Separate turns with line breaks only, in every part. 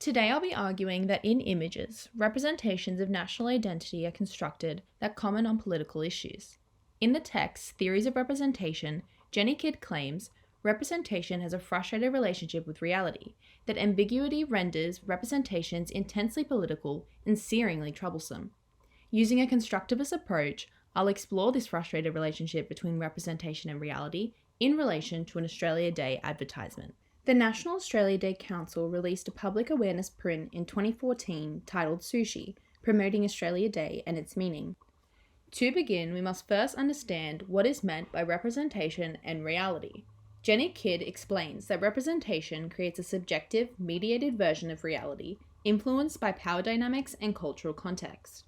Today I'll be arguing that in images, representations of national identity are constructed that comment on political issues. In the text, Theories of Representation, Jenny Kidd claims representation has a frustrated relationship with reality, that ambiguity renders representations intensely political and searingly troublesome. Using a constructivist approach, I'll explore this frustrated relationship between representation and reality in relation to an Australia Day advertisement. The National Australia Day Council released a public awareness print in 2014 titled Sushi, promoting Australia Day and its meaning. To begin, we must first understand what is meant by representation and reality. Jenny Kidd explains that representation creates a subjective, mediated version of reality, influenced by power dynamics and cultural context.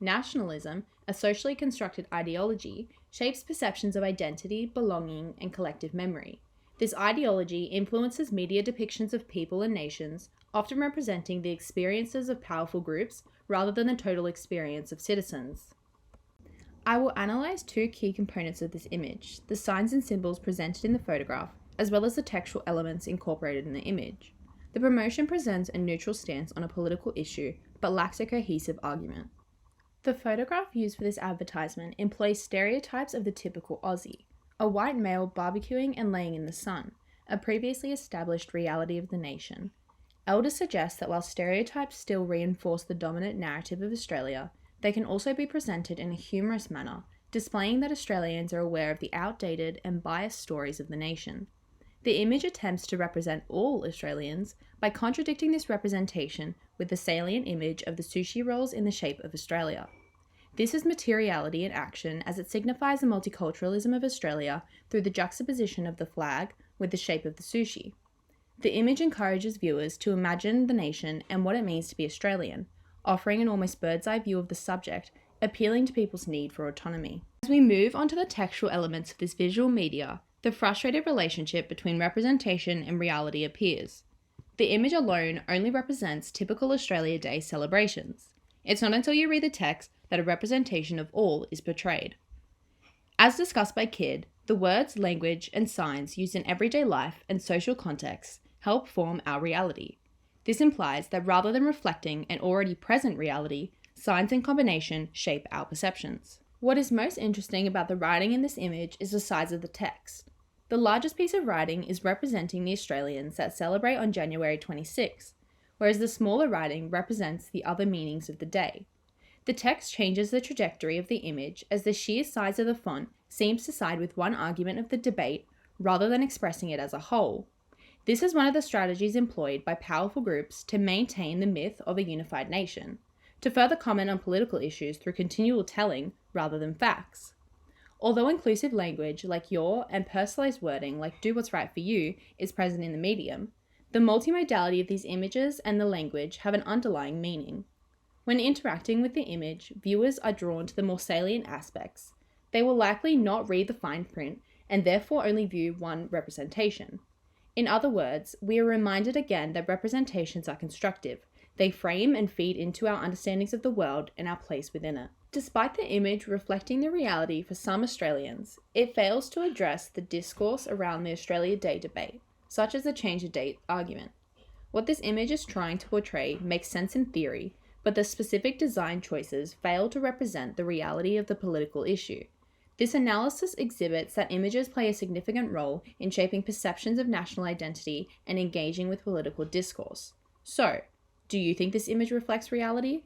Nationalism, a socially constructed ideology, shapes perceptions of identity, belonging, and collective memory. This ideology influences media depictions of people and nations, often representing the experiences of powerful groups rather than the total experience of citizens. I will analyse two key components of this image, the signs and symbols presented in the photograph, as well as the textual elements incorporated in the image. The promotion presents a neutral stance on a political issue, but lacks a cohesive argument. The photograph used for this advertisement employs stereotypes of the typical Aussie. A white male barbecuing and laying in the sun, a previously established reality of the nation. Elders suggest that while stereotypes still reinforce the dominant narrative of Australia, they can also be presented in a humorous manner, displaying that Australians are aware of the outdated and biased stories of the nation. The image attempts to represent all Australians by contradicting this representation with the salient image of the sushi rolls in the shape of Australia. This is materiality in action as it signifies the multiculturalism of Australia through the juxtaposition of the flag with the shape of the sushi. The image encourages viewers to imagine the nation and what it means to be Australian, offering an almost bird's-eye view of the subject, appealing to people's need for autonomy. As we move on to the textual elements of this visual media, the frustrated relationship between representation and reality appears. The image alone only represents typical Australia Day celebrations. It's not until you read the text that a representation of all is portrayed. As discussed by Kidd, the words, language, and signs used in everyday life and social contexts help form our reality. This implies that rather than reflecting an already present reality, signs in combination shape our perceptions. What is most interesting about the writing in this image is the size of the text. The largest piece of writing is representing the Australians that celebrate on January 26, whereas the smaller writing represents the other meanings of the day. The text changes the trajectory of the image as the sheer size of the font seems to side with one argument of the debate rather than expressing it as a whole. This is one of the strategies employed by powerful groups to maintain the myth of a unified nation, to further comment on political issues through continual telling rather than facts. Although inclusive language like your and personalized wording like do what's right for you is present in the medium, the multimodality of these images and the language have an underlying meaning. When interacting with the image, viewers are drawn to the more salient aspects. They will likely not read the fine print and therefore only view one representation. In other words, we are reminded again that representations are constructive. They frame and feed into our understandings of the world and our place within it. Despite the image reflecting the reality for some Australians, it fails to address the discourse around the Australia Day debate, such as the change of date argument. What this image is trying to portray makes sense in theory, but the specific design choices fail to represent the reality of the political issue. This analysis exhibits that images play a significant role in shaping perceptions of national identity and engaging with political discourse. So, do you think this image reflects reality?